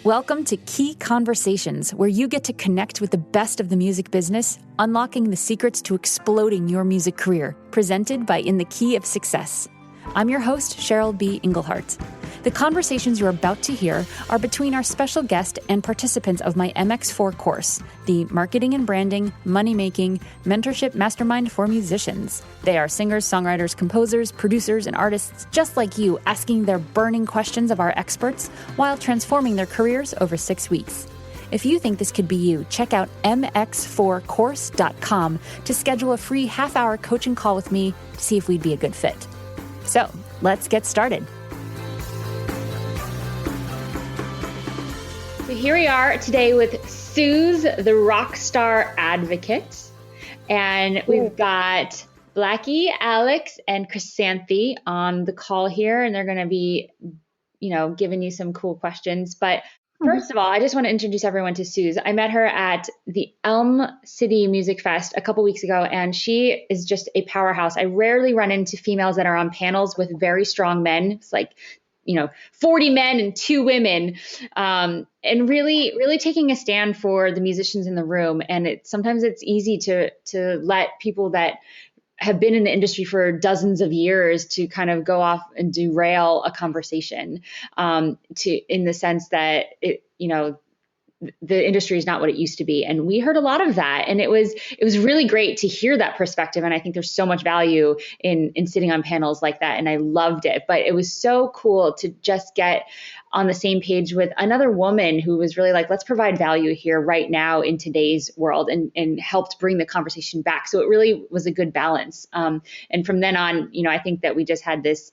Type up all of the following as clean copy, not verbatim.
Welcome to Key Conversations, where you get to connect with the best of the music business, unlocking the secrets to exploding your music career, presented by In the Key of Success. I'm your host, Cheryl B. Engelhardt. The conversations you're about to hear are between our special guest and participants of my MX4 course, the Marketing and Branding, Money-Making, Mentorship Mastermind for Musicians. They are singers, songwriters, composers, producers, and artists just like you, asking their burning questions of our experts while transforming their careers over 6 weeks. If you think this could be you, check out mx4course.com to schedule a free half-hour coaching call with me to see if we'd be a good fit. So, let's get started. So here we are today with Suze, the rock star advocate. And we've got Blackie, Alex, and Chrysanthi on the call here. And they're going to be, giving you some cool questions. But first of all, I just want to introduce everyone to Suze. I met her at the Elm City Music Fest a couple weeks ago, and she is just a powerhouse. I rarely run into females that are on panels with very strong men. It's like 40 men and 2 women, and really taking a stand for the musicians in the room. And sometimes it's easy to let people that have been in the industry for dozens of years to kind of go off and derail a conversation, in the sense that the industry is not what it used to be. And we heard a lot of that. And it was really great to hear that perspective. And I think there's so much value in sitting on panels like that. And I loved it. But it was so cool to just get on the same page with another woman who was really like, let's provide value here right now in today's world, and helped bring the conversation back. So it really was a good balance. And from then on, I think that we just had this,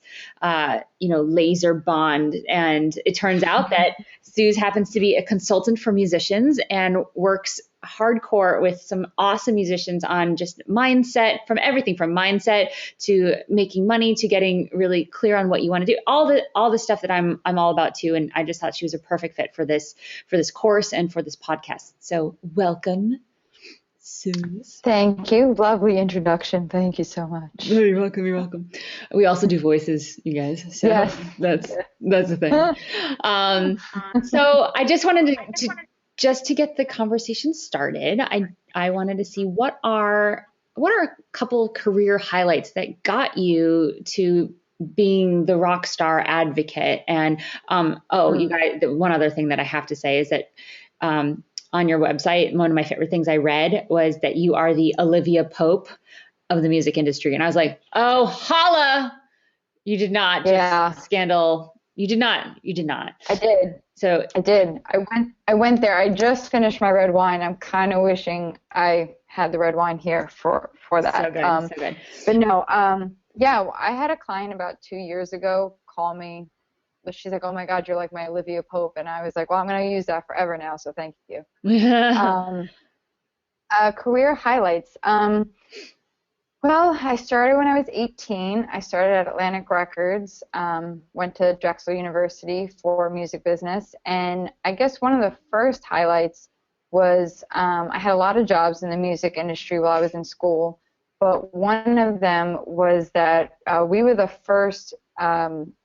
laser bond. And it turns out that Suze happens to be a consultant for musicians and works hardcore with some awesome musicians on just mindset, from everything from mindset to making money to getting really clear on what you want to do, all the stuff that I'm all about too. And I just thought she was a perfect fit for this course and for this podcast. So welcome, Suze. Thank you. Lovely introduction. Thank you so much. Oh, you're welcome. You're welcome. We also do voices, you guys. So yes. That's the thing. So I just wanted to get the conversation started. I wanted to see what are a couple career highlights that got you to being the rock star advocate. And you guys, one other thing that I have to say is that on your website, one of my favorite things I read was that you are the Olivia Pope of the music industry. And I was like, oh, holla. You did not. Just scandal. You did not. I did. So I did. I went there. I just finished my red wine. I'm kind of wishing I had the red wine here for that. So good. So good. But no, I had a client about 2 years ago call me. She's like, oh my God, you're like my Olivia Pope. And I was like, well, I'm going to use that forever now. So thank you. Career highlights. Well, I started when I was 18. I started at Atlantic Records, went to Drexel University for music business. And I guess one of the first highlights was I had a lot of jobs in the music industry while I was in school. But one of them was that we were the first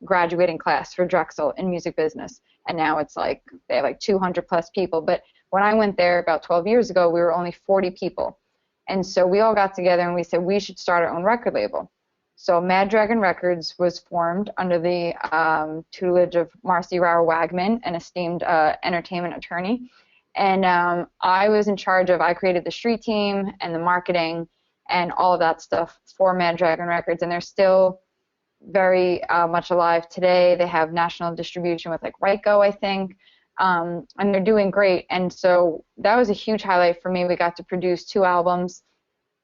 graduating class for Drexel in music business. And now it's like they have like 200 plus people. But when I went there about 12 years ago, we were only 40 people. And so we all got together and we said we should start our own record label. So Mad Dragon Records was formed under the tutelage of Marcy Rauer-Wagman, an esteemed entertainment attorney. And I was in charge I created the street team and the marketing and all of that stuff for Mad Dragon Records. And they're still very much alive today. They have national distribution with like Ryko, I think. And they're doing great. And so that was a huge highlight for me. We got to produce 2 albums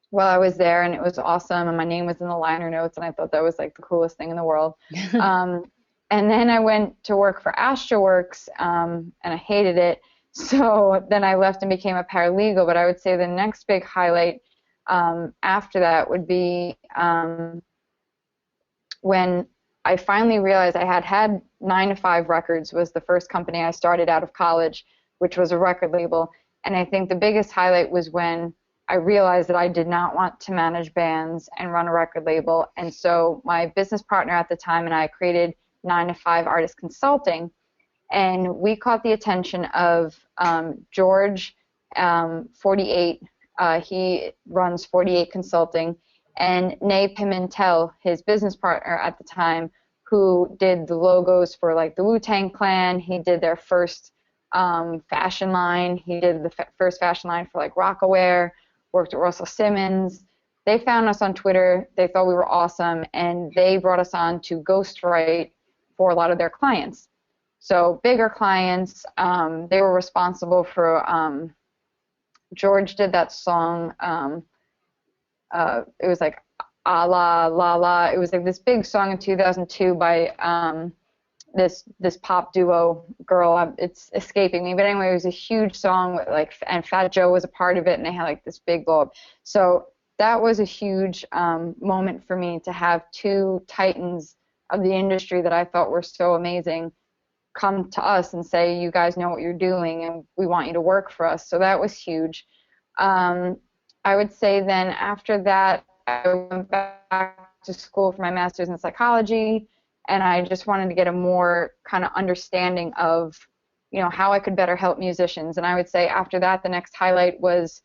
while I was there, and it was awesome. And my name was in the liner notes, and I thought that was like the coolest thing in the world. And then I went to work for AstroWorks, and I hated it. So then I left and became a paralegal. But I would say the next big highlight after that would be when I finally realized I had 9 to 5 Records was the first company I started out of college, which was a record label. And I think the biggest highlight was when I realized that I did not want to manage bands and run a record label. And so my business partner at the time and I created 9 to 5 Artist Consulting. And we caught the attention of George, 48. He runs 48 Consulting, and Nay Pimentel, his business partner at the time, who did the logos for like the Wu-Tang Clan. He did their first fashion line. He did the first fashion line for like Rockaware, worked with Russell Simmons. They found us on Twitter. They thought we were awesome, and they brought us on to ghostwrite for a lot of their clients. So bigger clients, they were responsible for, George did that song, it was like A La La La. It was like this big song in 2002 by this pop duo girl. It's escaping me, but anyway, it was a huge song with like, and Fat Joe was a part of it, and they had like this big blow up. So that was a huge moment for me to have two titans of the industry that I thought were so amazing come to us and say, you guys know what you're doing and we want you to work for us. So that was huge. I would say then after that, I went back to school for my master's in psychology, and I just wanted to get a more kind of understanding of, you know, how I could better help musicians. And I would say after that, the next highlight was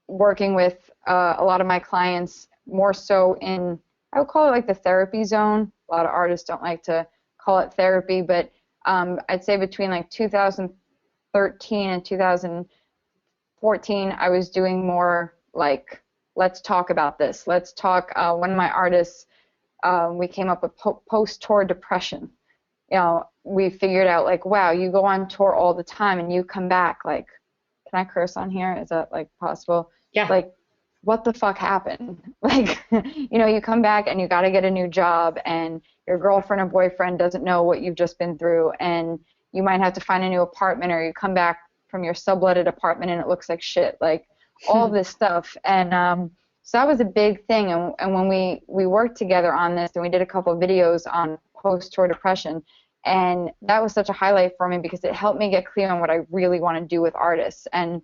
working with a lot of my clients more so in, I would call it like the therapy zone. A lot of artists don't like to call it therapy, but I'd say between like 2013 and 2014, I was doing more like, let's talk about this. Let's talk. One of my artists, we came up with post-tour depression. You know, we figured out like, wow, you go on tour all the time and you come back like, can I curse on here? Is that like possible? Yeah. Like, what the fuck happened? Like, you know, you come back and you got to get a new job, and your girlfriend or boyfriend doesn't know what you've just been through, and you might have to find a new apartment, or you come back from your subletted apartment and it looks like shit. Like, all this stuff. And so that was a big thing. And when we worked together on this, and we did a couple of videos on post-tour depression, and that was such a highlight for me because it helped me get clear on what I really want to do with artists. And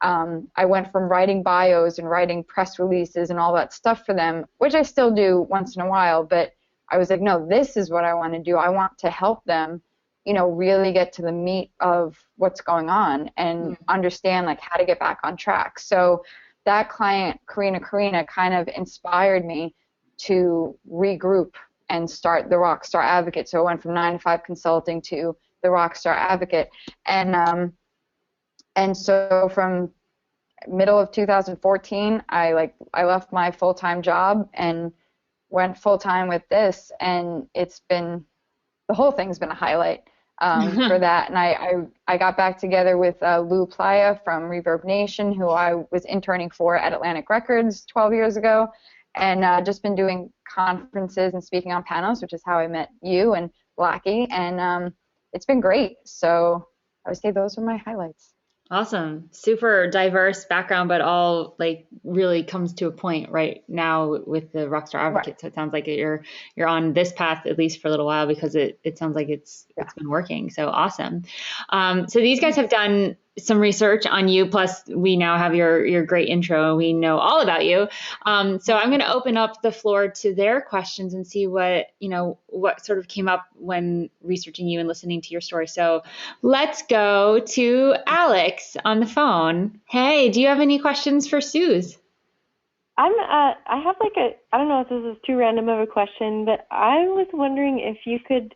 I went from writing bios and writing press releases and all that stuff for them, which I still do once in a while, but I was like, no, this is what I want to do. I want to help them, you know, really get to the meat of what's going on and understand like how to get back on track. So that client, Karina, kind of inspired me to regroup and start the Rockstar Advocate. So I went from 9-to-5 consulting to the Rockstar Advocate. And so from middle of 2014, I left my full-time job and went full-time with this, and it's been, the whole thing's been a highlight for that. And I got back together with Lou Playa from Reverb Nation, who I was interning for at Atlantic Records 12 years ago, and just been doing conferences and speaking on panels, which is how I met you and Blackie, and it's been great. So I would say those are my highlights. Awesome. Super diverse background, but all like really comes to a point right now with the Rockstar Advocate. Right. So it sounds like you're on this path at least for a little while, because it sounds like it's been working. So awesome. So these guys have done some research on you, plus we now have your great intro and we know all about you. So I'm going to open up the floor to their questions and see what sort of came up when researching you and listening to your story. So let's go to Alex on the phone. Hey, do you have any questions for Suze? I have I don't know if this is too random of a question, but I was wondering if you could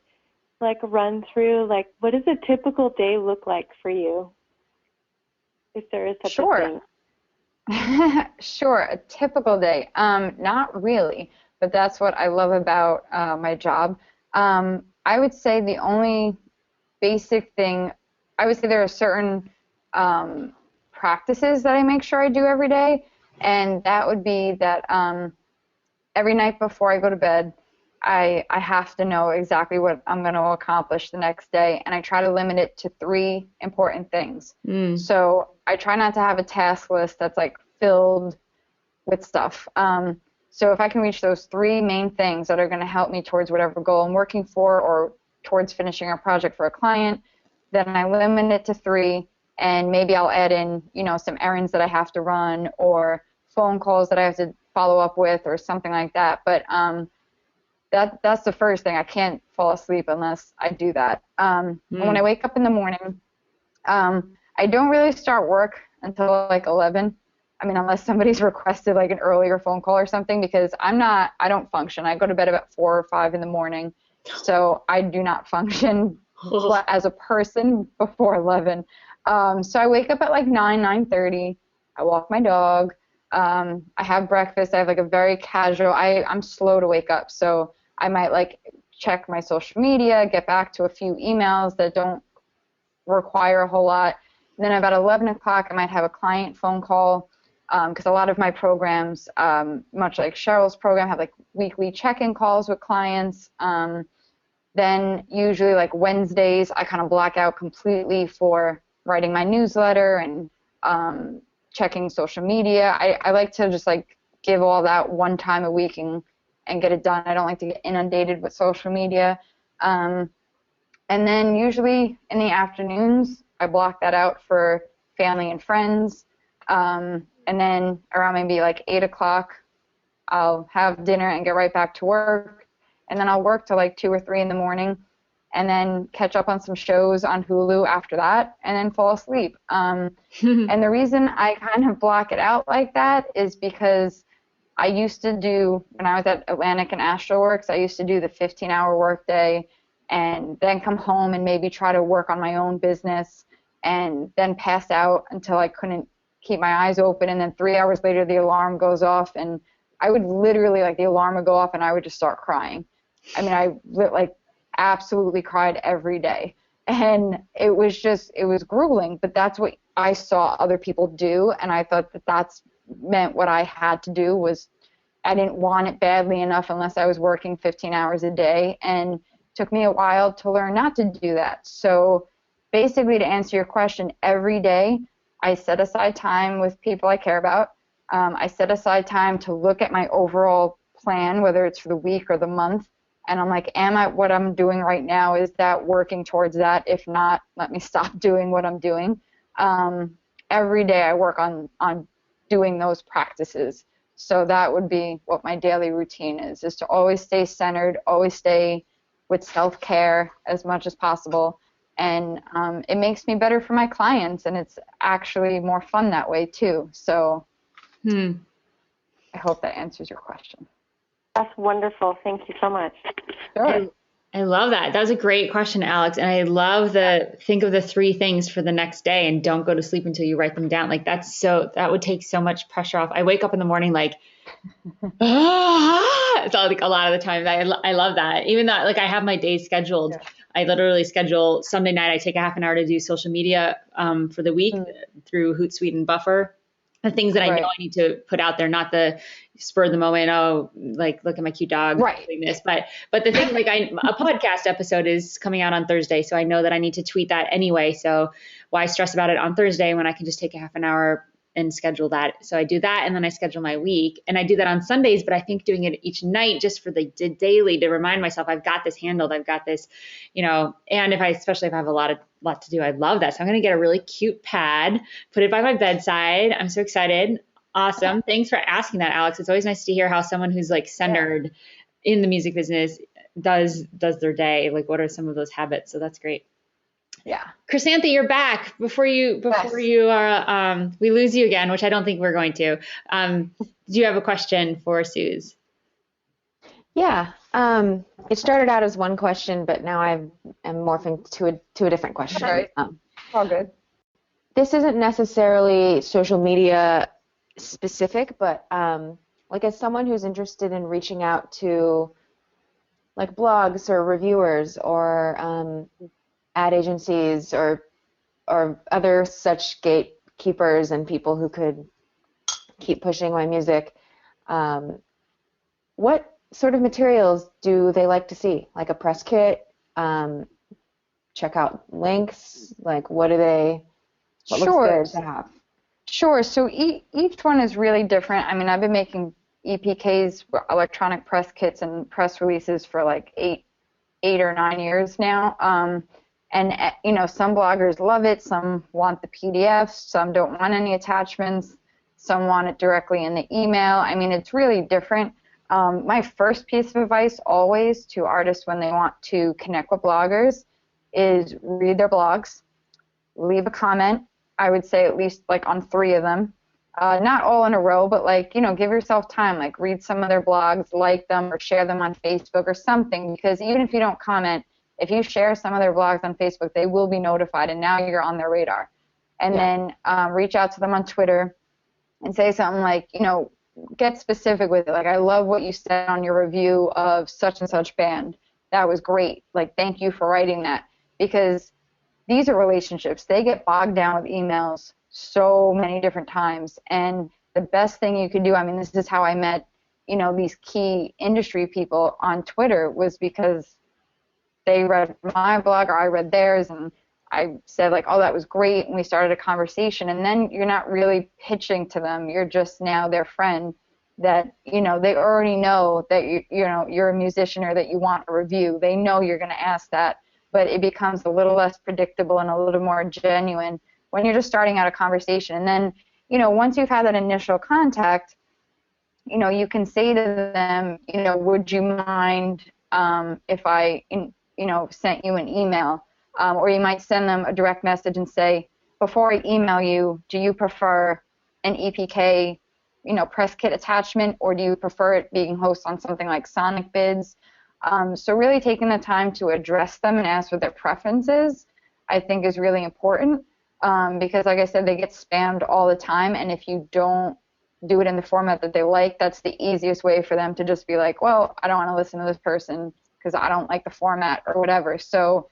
run through what does a typical day look like for you? If there is such a thing. Sure, a typical day. Not really, but that's what I love about my job. I would say the only basic thing, I would say there are certain practices that I make sure I do every day, and that would be that every night before I go to bed, I have to know exactly what I'm going to accomplish the next day, and I try to limit it to 3 important things. So I try not to have a task list that's filled with stuff. So if I can reach those 3 main things that are going to help me towards whatever goal I'm working for or towards finishing a project for a client, then I limit it to 3, and maybe I'll add in, some errands that I have to run or phone calls that I have to follow up with or something like that. But that's the first thing. I can't fall asleep unless I do that. When I wake up in the morning, I don't really start work until like 11. I mean, unless somebody's requested like an earlier phone call or something, because I don't function. I go to bed about 4 or 5 in the morning, so I do not function as a person before 11. So I wake up at like 9:30. I walk my dog. I have breakfast. I have like a very casual, I'm slow to wake up, so I might like check my social media, get back to a few emails that don't require a whole lot. And then about 11 o'clock, I might have a client phone call, because a lot of my programs, much like Cheryl's program, have like weekly check-in calls with clients. Then usually like Wednesdays, I kind of block out completely for writing my newsletter and checking social media. I like to just like give all that one time a week and get it done. I don't like to get inundated with social media. And then usually in the afternoons, I block that out for family and friends. And then around maybe like 8 o'clock, I'll have dinner and get right back to work. And then I'll work till like 2 or 3 in the morning, and then catch up on some shows on Hulu after that, and then fall asleep. And the reason I kind of block it out like that is because I used to do, when I was at Atlantic and AstroWorks, I used to do the 15-hour workday and then come home and maybe try to work on my own business and then pass out until I couldn't keep my eyes open, and then 3 hours later the alarm goes off, and I would literally, like, the alarm would go off and I would just start crying. I mean, I like absolutely cried every day, and it was grueling, but that's what I saw other people do, and I thought that that's meant what I had to do. Was I didn't want it badly enough unless I was working 15 hours a day, and it took me a while to learn not to do that. So basically, to answer your question, every day I set aside time with people I care about. I set aside time to look at my overall plan, whether it's for the week or the month, and I'm like, what I'm doing right now, is that working towards that? If not, let me stop doing what I'm doing. Every day I work on doing those practices. So that would be what my daily routine is to always stay centered, always stay with self-care as much as possible. And it makes me better for my clients, and it's actually more fun that way too. So I hope that answers your question. That's wonderful. Thank you so much. Sure. I love that. That was a great question, Alex. And I love think of the 3 things for the next day and don't go to sleep until you write them down. Like that would take so much pressure off. I wake up in the morning like, it's all, like, a lot of the time. I love that. Even though, like, I have my days scheduled. Yeah. I literally schedule Sunday night. I take a half an hour to do social media for the week through Hootsuite and Buffer. The things that I know I need to put out there, not the spur of the moment, like, look at my cute dog doing this. But the thing, like, a podcast episode is coming out on Thursday, so I know that I need to tweet that anyway. So why stress about it on Thursday when I can just take a half an hour and schedule that? So I do that, and then I schedule my week, and I do that on Sundays. But I think doing it each night, just for the daily, to remind myself I've got this handled, I've got this, and especially if I have a lot to do, I love that. So I'm going to get a really cute pad, put it by my bedside. I'm so excited. Awesome. Thanks for asking that, Alex. It's always nice to hear how someone who's like centered in the music business does their day. Like, what are some of those habits? So that's great. Yeah. Chrysanthi, you're back. Before you are, we lose you again, which I don't think we're going to. Do you have a question for Suze? Yeah. It started out as one question, but now I am morphing to a different question. Right. All good. This isn't necessarily social media specific, but like, as someone who's interested in reaching out to like blogs or reviewers or ad agencies or other such gatekeepers and people who could keep pushing my music, what sort of materials do they like to see? Like a press kit, check out links, like what looks good to have? Sure. So each one is really different. I mean, I've been making EPKs, electronic press kits, and press releases for like 8 or 9 years now. And some bloggers love it. Some want the PDFs. Some don't want any attachments. Some want it directly in the email. I mean, it's really different. My first piece of advice always to artists when they want to connect with bloggers is read their blogs, leave a comment. I would say at least like on 3 of them. Not all in a row, but like, give yourself time, like read some of their blogs, like them, or share them on Facebook or something, because even if you don't comment, if you share some of their blogs on Facebook, they will be notified, and now you're on their radar. And then reach out to them on Twitter and say something like, get specific with it. Like, I love what you said on your review of such and such band. That was great. Like, thank you for writing that. Because these are relationships. They get bogged down with emails so many different times. And the best thing you can do, I mean, this is how I met, these key industry people on Twitter, was because they read my blog or I read theirs, and I said like, oh, that was great, and we started a conversation. And then you're not really pitching to them. You're just now their friend that, they already know that you're a musician or that you want a review. They know you're going to ask that, but it becomes a little less predictable and a little more genuine when you're just starting out a conversation. And then, once you've had that initial contact, you can say to them, would you mind if I, sent you an email? Or you might send them a direct message and say, before I email you, do you prefer an EPK, press kit attachment, or do you prefer it being hosted on something like Sonic Bids? So really taking the time to address them and ask what their preference is, I think is really important, because like I said, they get spammed all the time, and if you don't do it in the format that they like, that's the easiest way for them to just be like, well, I don't want to listen to this person because I don't like the format or whatever. So,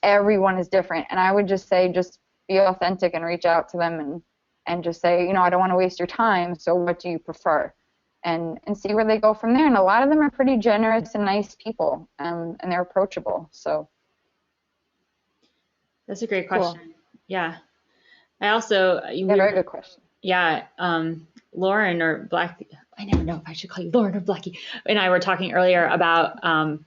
everyone is different, and I would just say just be authentic and reach out to them and just say, I don't want to waste your time, so what do you prefer? And see where they go from there. And a lot of them are pretty generous and nice people, and they're approachable. So that's a great question. Cool. Yeah. I also very good question. Yeah, Lauren or Blackie, I never know if I should call you Lauren or Blackie, and I were talking earlier about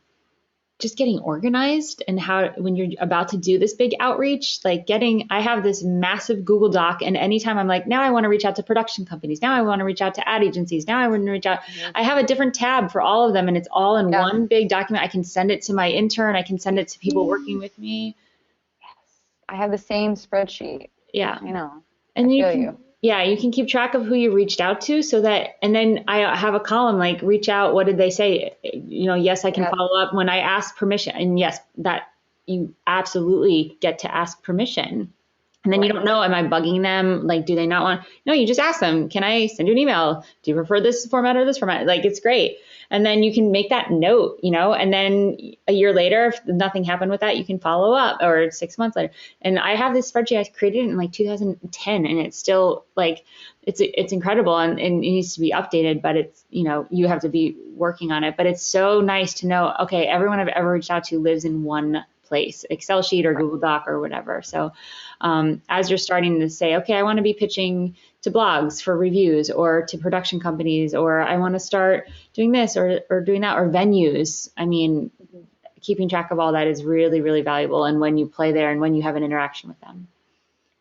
just getting organized, and how when you're about to do this big outreach, like I have this massive Google Doc, and anytime I'm like, now I want to reach out to production companies, now I want to reach out to ad agencies, now I want to reach out, I have a different tab for all of them, and it's all in one big document. I can send it to my intern, I can send it to people working with me. Yes, I have the same spreadsheet. Yeah, I know. And you can keep track of who you reached out to, so that, and then I have a column like reach out, what did they say? Yes, I can follow up when I ask permission. And yes, that you absolutely get to ask permission. And then you don't know, am I bugging them? Like, do they not want? No, you just ask them, can I send you an email? Do you prefer this format or this format? Like, it's great. And then you can make that note, and then a year later, if nothing happened with that, you can follow up, or 6 months later. And I have this spreadsheet, I created it in like 2010, and it's still like, it's incredible, and it needs to be updated, but it's, you have to be working on it. But it's so nice to know, okay, everyone I've ever reached out to lives in one place, Excel sheet or Google Doc or whatever. So as you're starting to say, okay, I want to be pitching to blogs for reviews, or to production companies, or I want to start doing this or doing that, or venues. I mean, keeping track of all that is really, really valuable. And when you play there and when you have an interaction with them.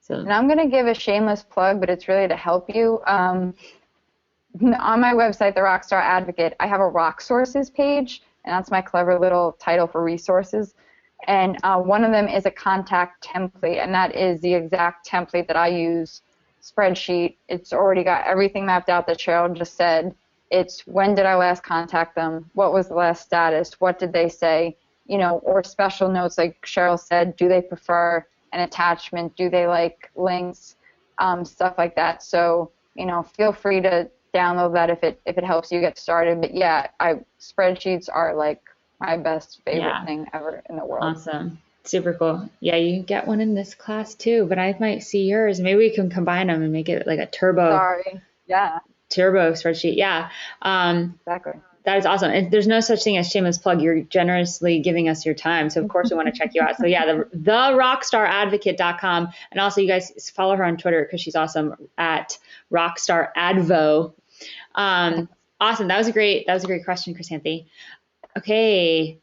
So, and I'm going to give a shameless plug, but it's really to help you. On my website, The Rockstar Advocate, I have a Rock Sources page, and that's my clever little title for resources. And one of them is a contact template, and that is the exact template that I use, spreadsheet. It's already got everything mapped out that Cheryl just said. It's when did I last contact them? What was the last status? What did they say? Or special notes like Cheryl said, do they prefer an attachment? Do they like links? Stuff like that. So, feel free to download that if it helps you get started. But yeah, spreadsheets are like my best favorite thing ever in the world. Awesome. Super cool. Yeah, you can get one in this class too, but I might see yours. Maybe we can combine them and make it like a turbo spreadsheet. Yeah. Exactly. That is awesome. And there's no such thing as shameless plug. You're generously giving us your time. So of course we want to check you out. So yeah, the rockstaradvocate.com. And also you guys follow her on Twitter because she's awesome, at rockstaradvo. Awesome. That was a great question, Chrysanthi. Okay.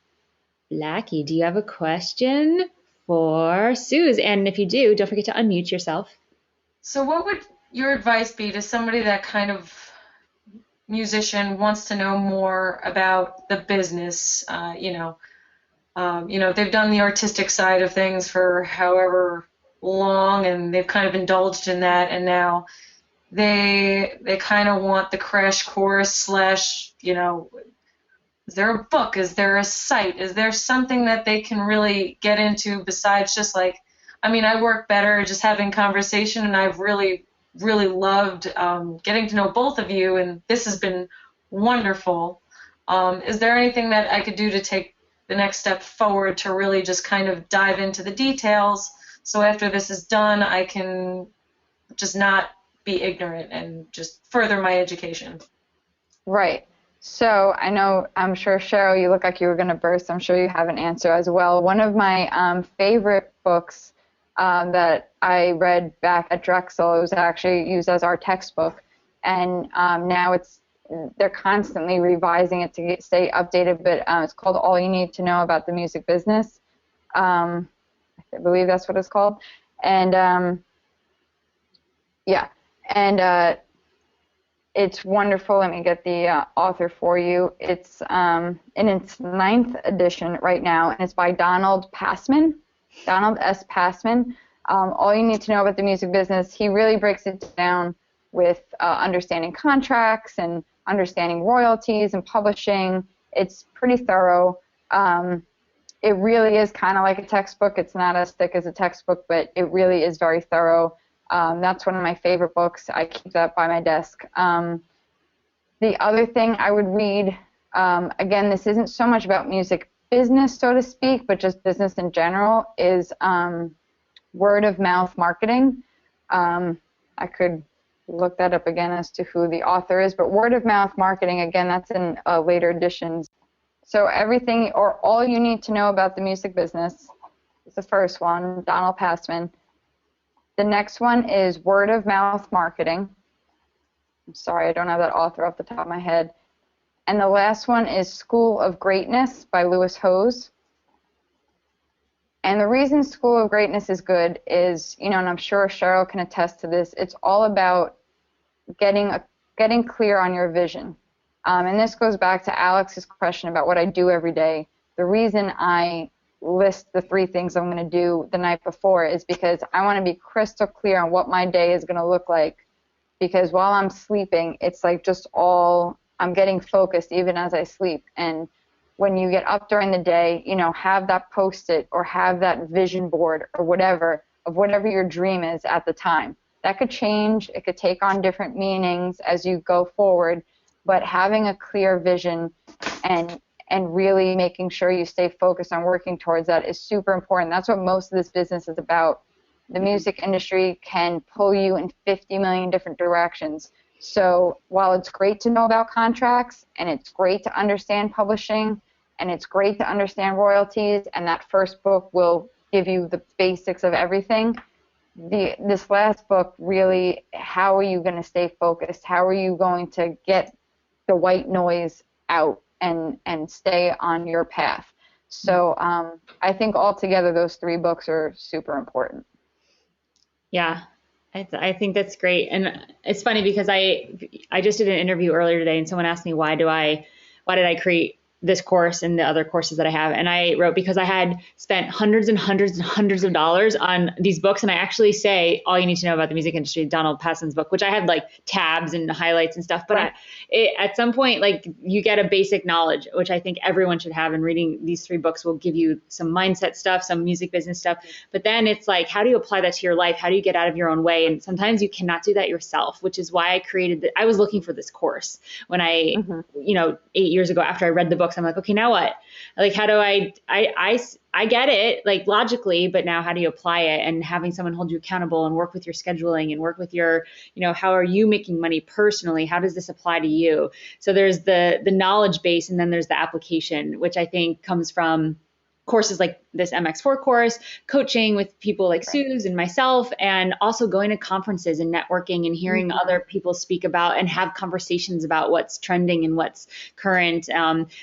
Blackie, do you have a question for Suze? And if you do, don't forget to unmute yourself. So what would your advice be to somebody that kind of, musician wants to know more about the business, they've done the artistic side of things for however long, and they've kind of indulged in that, and now they kind of want the crash course slash, is there a book? Is there a site? Is there something that they can really get into besides just I work better just having conversation, and I've really, really loved getting to know both of you, and this has been wonderful. Is there anything that I could do to take the next step forward to really just kind of dive into the details, so after this is done, I can just not be ignorant and just further my education? Right. So I'm sure, Cheryl, you look like you were going to burst. I'm sure you have an answer as well. One of my favorite books that I read back at Drexel, it was actually used as our textbook, and now they're constantly revising it to stay updated, but it's called All You Need to Know About the Music Business. I believe that's what it's called. And it's wonderful. Let me get the author for you. It's in its 9th edition right now, and it's by Donald S. Passman. All You Need to Know About the Music Business. He really breaks it down with understanding contracts and understanding royalties and publishing. It's pretty thorough. It really is kind of like a textbook. It's not as thick as a textbook, but it really is very thorough. That's one of my favorite books. I keep that by my desk. The other thing I would read, again, this isn't so much about music business, so to speak, but just business in general, is word of mouth marketing. I could look that up again as to who the author is, but word of mouth marketing, again, that's in later editions. So everything, or All You Need to Know About the Music Business is the first one, Donald Passman. The next one is Word of Mouth Marketing. I'm sorry, I don't have that author off the top of my head. And the last one is School of Greatness by Lewis Howes. And the reason School of Greatness is good is, and I'm sure Cheryl can attest to this, it's all about getting clear on your vision. And this goes back to Alex's question about what I do every day. The reason I list the 3 things I'm going to do the night before is because I want to be crystal clear on what my day is going to look like. Because while I'm sleeping, it's just I'm getting focused even as I sleep. And when you get up during the day, have that Post-it or have that vision board or whatever of whatever your dream is at the time. That could change. It could take on different meanings as you go forward. But having a clear vision and really making sure you stay focused on working towards that is super important. That's what most of this business is about. The music industry can pull you in 50 million different directions. So while it's great to know about contracts, and it's great to understand publishing, and it's great to understand royalties, and that first book will give you the basics of everything, this last book really, how are you going to stay focused? How are you going to get the white noise out and stay on your path? So I think altogether those 3 books are super important. Yeah, I think that's great. And it's funny because I just did an interview earlier today, and someone asked me why did I create this course and the other courses that I have. And I wrote, because I had spent hundreds and hundreds and hundreds of dollars on these books. And I actually say All You Need to Know About the Music Industry, Donald Passman's book, which I had tabs and highlights and stuff. But Right. At some point, you get a basic knowledge, which I think everyone should have. And reading these 3 books will give you some mindset stuff, some music business stuff. But then it's how do you apply that to your life? How do you get out of your own way? And sometimes you cannot do that yourself, which is why I created I was looking for this course when I, 8 years ago, after I read the books, I'm like, okay, now what? How do I get it, logically, but now how do you apply it? And having someone hold you accountable and work with your scheduling and work with your, how are you making money personally? How does this apply to you? So there's the knowledge base, and then there's the application, which I think comes from courses like this MX4 course, coaching with people like Suze and myself, and also going to conferences and networking and hearing other people speak about and have conversations about what's trending and what's current.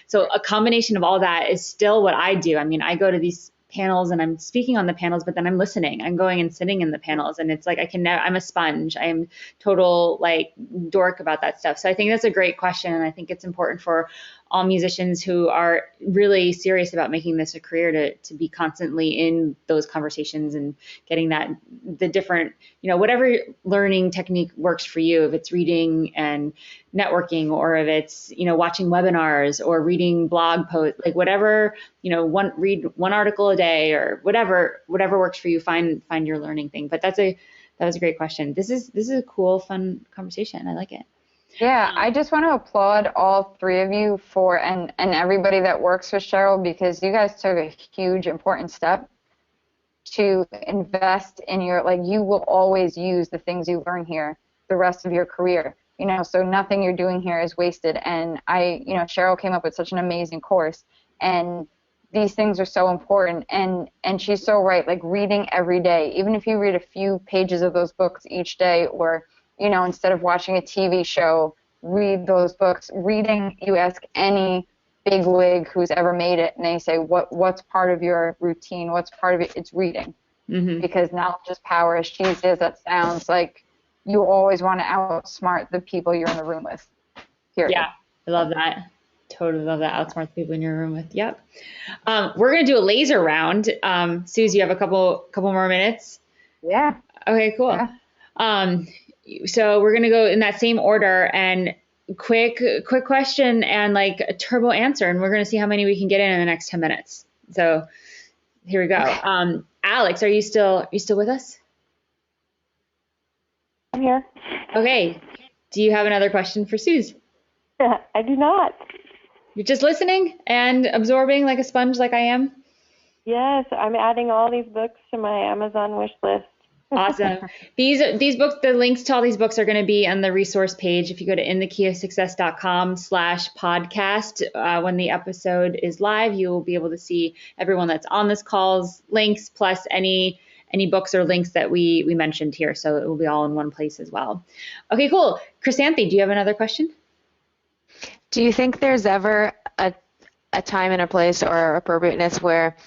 So a combination of all that is still what I do. I mean, I go to these panels and I'm speaking on the panels, but then I'm listening. I'm going and sitting in the panels, and it's like I'm a sponge. I am total like dork about that stuff. So I think that's a great question, and I think it's important for all musicians who are really serious about making this a career to be constantly in those conversations and getting the different, whatever learning technique works for you. If it's reading and networking, or if it's, watching webinars or reading blog posts, like whatever, read one article a day or whatever works for you, find your learning thing. But that was a great question. This is a cool, fun conversation. I like it. Yeah, I just want to applaud all three of you and everybody that works with Cheryl, because you guys took a huge, important step to invest in you will always use the things you learn here the rest of your career, so nothing you're doing here is wasted. And Cheryl came up with such an amazing course, and these things are so important. And she's so right, like reading every day, even if you read a few pages of those books each day, or instead of watching a TV show, read those books. Reading, you ask any bigwig who's ever made it, and they say, what's part of your routine? What's part of it? It's reading. Mm-hmm. Because knowledge is power, as cheesy as that sounds. Like, you always want to outsmart the people you're in the room with. Period. Yeah, I love that. Totally love that. Outsmart the people in your room with. Yep. We're going to do a laser round. Suze, you have a couple more minutes? Yeah. Okay, cool. Yeah. So we're going to go in that same order, and quick question and like a turbo answer, and we're going to see how many we can get in the next 10 minutes. So here we go. Okay. Alex, are you still with us? I'm here. Okay. Do you have another question for Suze? I do not. You're just listening and absorbing like a sponge, like I am? Yes, I'm adding all these books to my Amazon wish list. Awesome. These books, the links to all these books are going to be on the resource page. If you go to inthekeyofsuccess.com/podcast, when the episode is live, you will be able to see everyone that's on this call's links, plus any books or links that we mentioned here. So it will be all in one place as well. Okay, cool. Chrysanthi, do you have another question? Do you think there's ever a time and a place or appropriateness where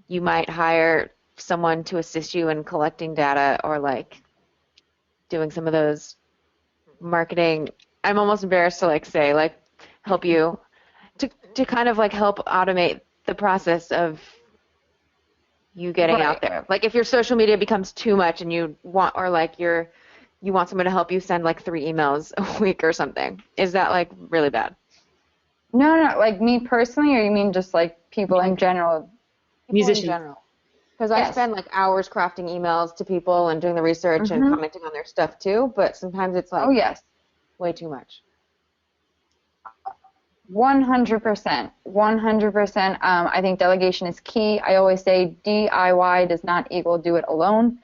you might hire someone to assist you in collecting data, or like doing some of those marketing? I'm almost embarrassed to like say, like, help you to kind of like help automate the process of you getting out there. Like if your social media becomes too much and you want someone to help you send like 3 emails a week or something. Is that like really bad? No, like me personally, or you mean just like people in general? Musicians. In general. Because I spend like hours crafting emails to people and doing the research and commenting on their stuff too, but sometimes it's like way too much. 100%. 100%. I think delegation is key. I always say DIY does not equal do it alone.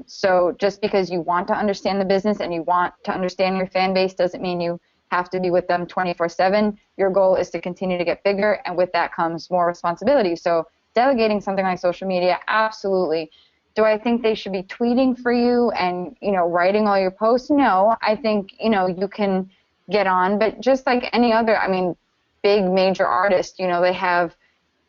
So just because you want to understand the business and you want to understand your fan base doesn't mean you have to be with them 24/7. Your goal is to continue to get bigger, and with that comes more responsibility. So delegating something like social media, absolutely. Do I think they should be tweeting for you and, writing all your posts? No. I think, you can get on, but just like any other, big major artists, they have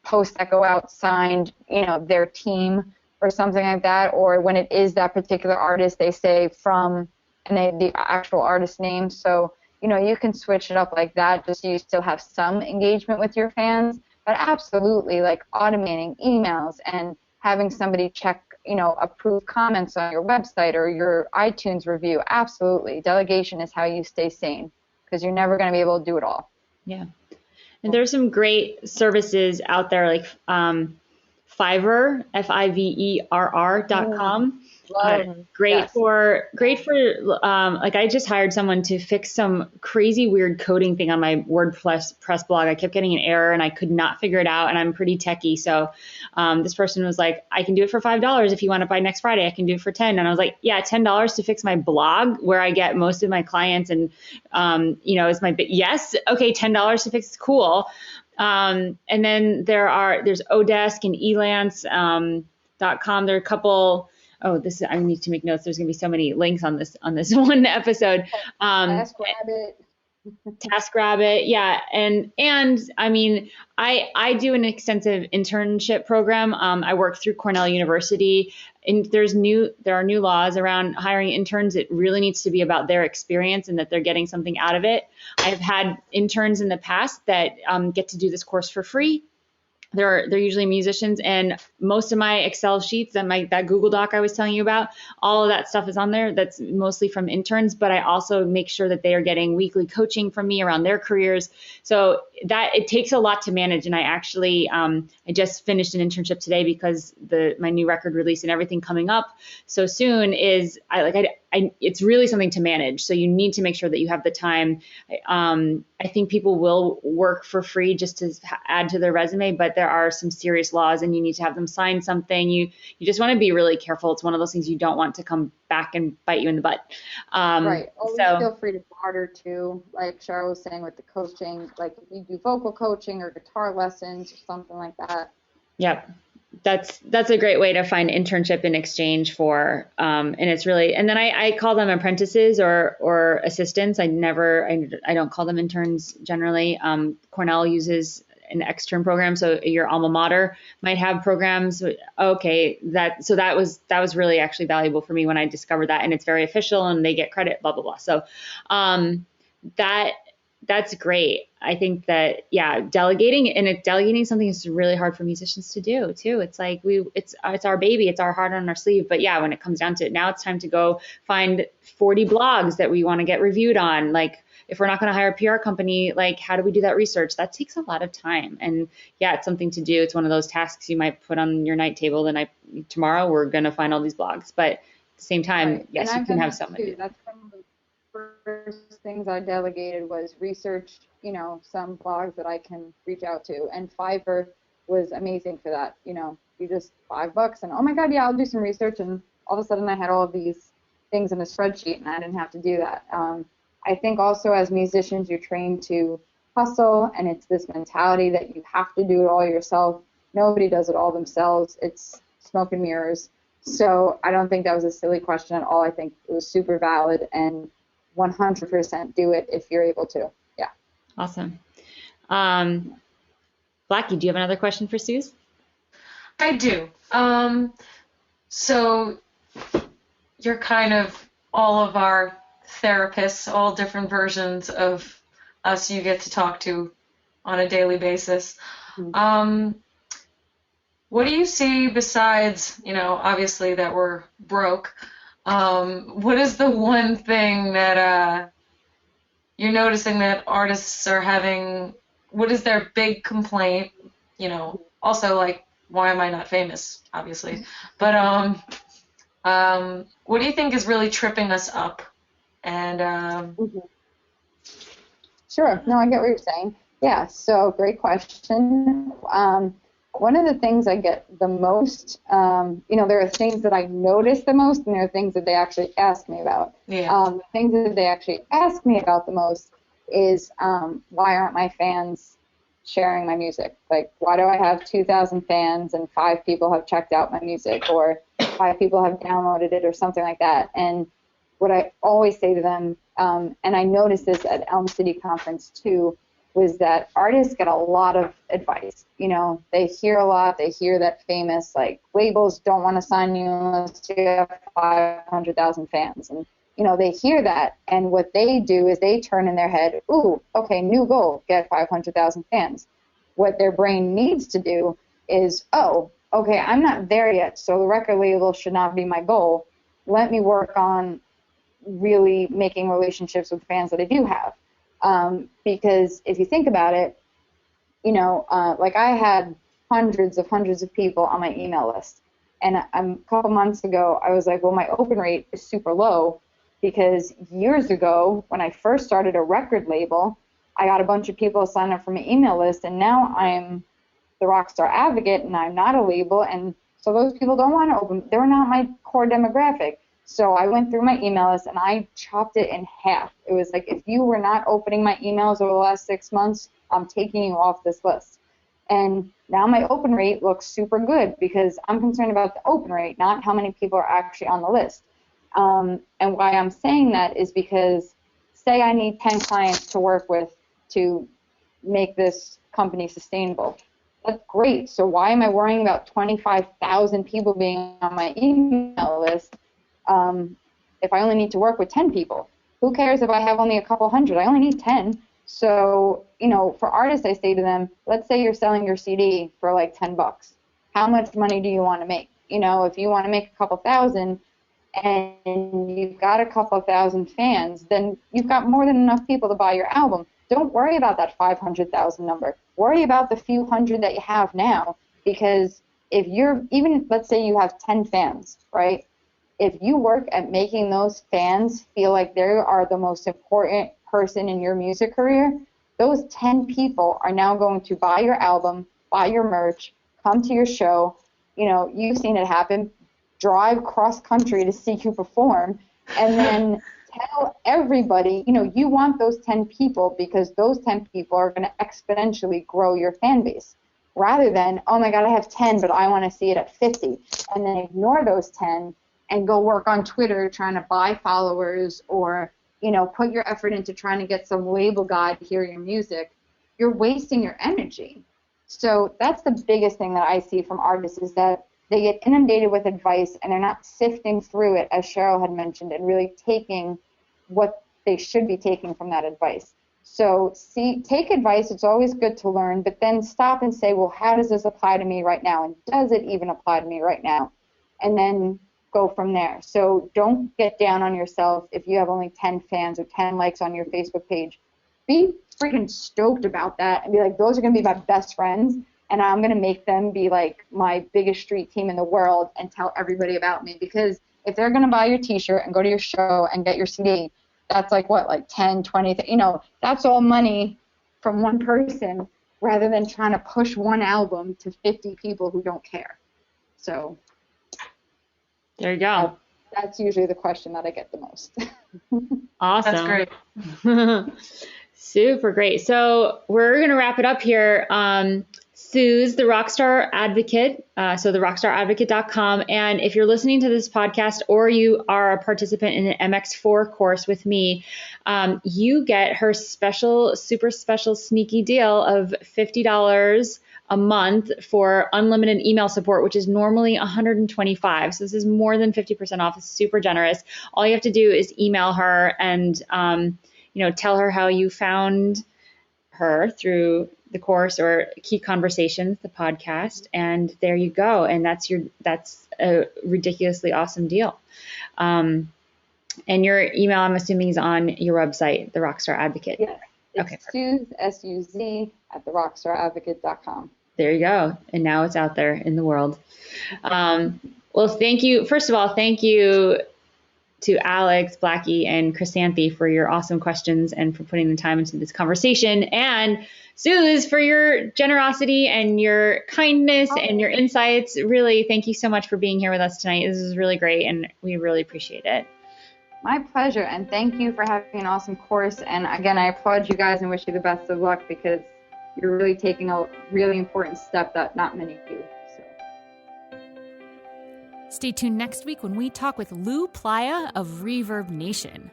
posts that go out signed, their team or something like that, or when it is that particular artist, they say from, and the actual artist name. So, you can switch it up like that just so you still have some engagement with your fans. But absolutely, like automating emails and having somebody check, approve comments on your website or your iTunes review, absolutely. Delegation is how you stay sane, because you're never going to be able to do it all. Yeah. And there's some great services out there like Fiverr, Fiverr.com. Great for like I just hired someone to fix some crazy weird coding thing on my WordPress blog. I kept getting an error and I could not figure it out, and I'm pretty techie. So this person was like, I can do it for $5 if you want it by next Friday. I can do it for $10. And I was like, yeah, $10 to fix my blog where I get most of my clients, and is my yes, okay, $10 to fix it's cool. And then there's Odesk and Elance.com. There are a couple. I need to make notes. There's going to be so many links on this one episode. TaskRabbit. TaskRabbit, yeah, and I mean, I do an extensive internship program. I work through Cornell University, and there are new laws around hiring interns. It really needs to be about their experience and that they're getting something out of it. I've had interns in the past that get to do this course for free. They're usually musicians, and most of my Excel sheets and that Google Doc I was telling you about, all of that stuff is on there. That's mostly from interns, but I also make sure that they are getting weekly coaching from me around their careers. So that it takes a lot to manage. And I actually I just finished an internship today because my new record release and everything coming up so soon is it's really something to manage. So you need to make sure that you have the time. I think people will work for free just to add to their resume, but there are some serious laws and you need to have them sign something. You just want to be really careful. It's one of those things you don't want to come back and bite you in the butt. Right. Always feel free to barter too, like Cheryl was saying with the coaching, like if you do vocal coaching or guitar lessons or something like that. Yep. That's a great way to find internship in exchange for, and it's really, and then I call them apprentices or assistants. I don't call them interns generally. Cornell uses an extern program, so your alma mater might have programs. Okay, that was really actually valuable for me when I discovered that, and it's very official, and they get credit, blah blah blah. So, that's great. I think that, delegating something is really hard for musicians to do too. It's like it's our baby, it's our heart on our sleeve. But yeah, when it comes down to it, now it's time to go find 40 blogs that we want to get reviewed on. Like if we're not going to hire a PR company, like how do we do that research? That takes a lot of time. And yeah, it's something to do. It's one of those tasks you might put on your night table. Tomorrow we're going to find all these blogs. But at the same time, right. Yes, you can have someone do that. That's one of the first things I delegated was research, some blogs that I can reach out to. And Fiverr was amazing for that. You just $5 and oh my God, yeah, I'll do some research. And all of a sudden I had all of these things in a spreadsheet and I didn't have to do that. I think also as musicians, you're trained to hustle, and it's this mentality that you have to do it all yourself. Nobody does it all themselves. It's smoke and mirrors. So I don't think that was a silly question at all. I think it was super valid, and 100% do it if you're able to. Yeah. Awesome. Blackie, do you have another question for Suze? I do. So you're kind of all of our therapists, all different versions of us you get to talk to on a daily basis. Mm-hmm. What do you see besides, obviously that we're broke? What is the one thing that you're noticing that artists are having? What is their big complaint? Also like, why am I not famous? Obviously, but what do you think is really tripping us up? And Sure. No, I get what you're saying. Yeah. So great question. One of the things I get the most, there are things that I notice the most, and there are things that they actually ask me about. Yeah. The things that they actually ask me about the most is why aren't my fans sharing my music? Like, why do I have 2,000 fans and 5 people have checked out my music, or 5 people have downloaded it, or something like that? And what I always say to them, and I noticed this at Elm City Conference too, was that artists get a lot of advice. They hear a lot. They hear that famous, like, labels don't want to sign you unless you have 500,000 fans. And, they hear that. And what they do is they turn in their head, ooh, okay, new goal, get 500,000 fans. What their brain needs to do is, oh, okay, I'm not there yet, so the record label should not be my goal. Let me work on really making relationships with fans that I do have. Because if you think about it, like I had hundreds of people on my email list. And a couple months ago, I was like, well, my open rate is super low because years ago, when I first started a record label, I got a bunch of people signed up for my email list, and now I'm the Rockstar Advocate, and I'm not a label, and so those people don't want to open. They're not my core demographic. So I went through my email list and I chopped it in half. It was like, if you were not opening my emails over the last 6 months, I'm taking you off this list. And now my open rate looks super good because I'm concerned about the open rate, not how many people are actually on the list. And why I'm saying that is because say I need 10 clients to work with to make this company sustainable. That's great. So why am I worrying about 25,000 people being on my email list if I only need to work with 10 people? Who cares if I have only a couple hundred? I only need 10. So, for artists, I say to them, let's say you're selling your CD for like $10. How much money do you want to make? If you want to make a couple thousand and you've got a couple thousand fans, then you've got more than enough people to buy your album. Don't worry about that 500,000 number. Worry about the few hundred that you have now, because if let's say you have 10 fans, right? If you work at making those fans feel like they are the most important person in your music career, those 10 people are now going to buy your album, buy your merch, come to your show. You've seen it happen. Drive cross country to see you perform, and then tell everybody, you want those 10 people because those 10 people are going to exponentially grow your fan base, rather than, oh my God, I have 10, but I want to see it at 50, and then ignore those 10 and go work on Twitter trying to buy followers or, put your effort into trying to get some label guy to hear your music. You're wasting your energy. So that's the biggest thing that I see from artists, is that they get inundated with advice and they're not sifting through it, as Cheryl had mentioned, and really taking what they should be taking from that advice. So take advice. It's always good to learn, but then stop and say, well, how does this apply to me right now? And does it even apply to me right now? And then go from there. So don't get down on yourself if you have only 10 fans or 10 likes on your Facebook page. Be freaking stoked about that and be like, those are going to be my best friends, and I'm going to make them be like my biggest street team in the world and tell everybody about me. Because if they're going to buy your t-shirt and go to your show and get your CD, that's like what, like 10, 20, that's all money from one person, rather than trying to push one album to 50 people who don't care. So there you go. That's usually the question that I get the most. Awesome. That's great. Super great. So we're going to wrap it up here. Sue's the Rockstar Advocate, so the rockstaradvocate.com. And if you're listening to this podcast or you are a participant in an MX4 course with me, you get her super special sneaky deal of $50 a month for unlimited email support, which is normally $125. So this is more than 50% off. It's super generous. All you have to do is email her and tell her how you found her through the course or Key Conversations, the podcast, and there you go. And that's a ridiculously awesome deal. And your email, I'm assuming, is on your website, the Rockstar Advocate. Yes. Okay. Suz, SUZ, at therockstaradvocate.com. There you go. And now it's out there in the world. Well, thank you. First of all, thank you to Alex, Blackie, and Chrysanthi for your awesome questions and for putting the time into this conversation. And Suz, for your generosity and your kindness and your insights. Really, thank you so much for being here with us tonight. This is really great, and we really appreciate it. My pleasure, and thank you for having an awesome course. And again, I applaud you guys and wish you the best of luck, because you're really taking a really important step that not many do. Stay tuned next week when we talk with Lou Playa of Reverb Nation.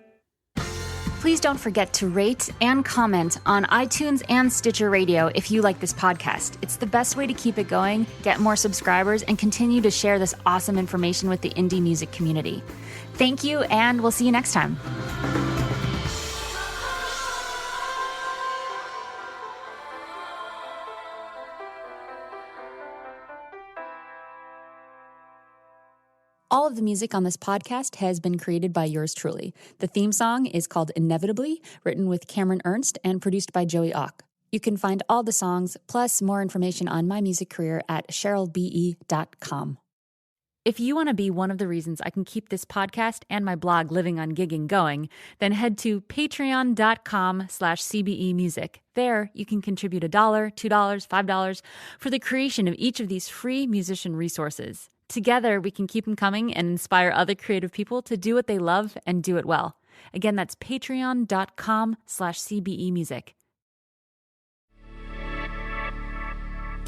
Please don't forget to rate and comment on iTunes and Stitcher Radio if you like this podcast. It's the best way to keep it going, get more subscribers, and continue to share this awesome information with the indie music community. Thank you, and we'll see you next time. All of the music on this podcast has been created by yours truly. The theme song is called Inevitably, written with Cameron Ernst and produced by Joey Ock. You can find all the songs, plus more information on my music career at CherylBE.com. If you want to be one of the reasons I can keep this podcast and my blog Living on Gigging going, then head to patreon.com/CBEmusic. There, you can contribute $1, $2, $5 for the creation of each of these free musician resources. Together, we can keep them coming and inspire other creative people to do what they love and do it well. Again, that's patreon.com/CBEmusic.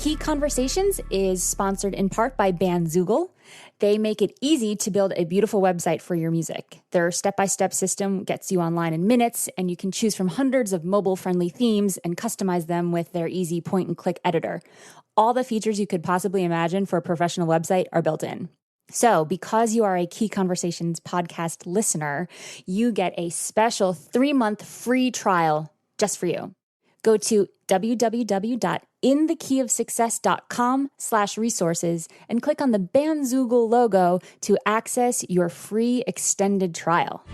Key Conversations is sponsored in part by Bandzoogle. They make it easy to build a beautiful website for your music. Their step-by-step system gets you online in minutes, and you can choose from hundreds of mobile-friendly themes and customize them with their easy point-and-click editor. All the features you could possibly imagine for a professional website are built in. So, because you are a Key Conversations podcast listener, you get a special 3-month free trial just for you. Go to www.inthekeyofsuccess.com/resources and click on the Bandzoogle logo to access your free extended trial.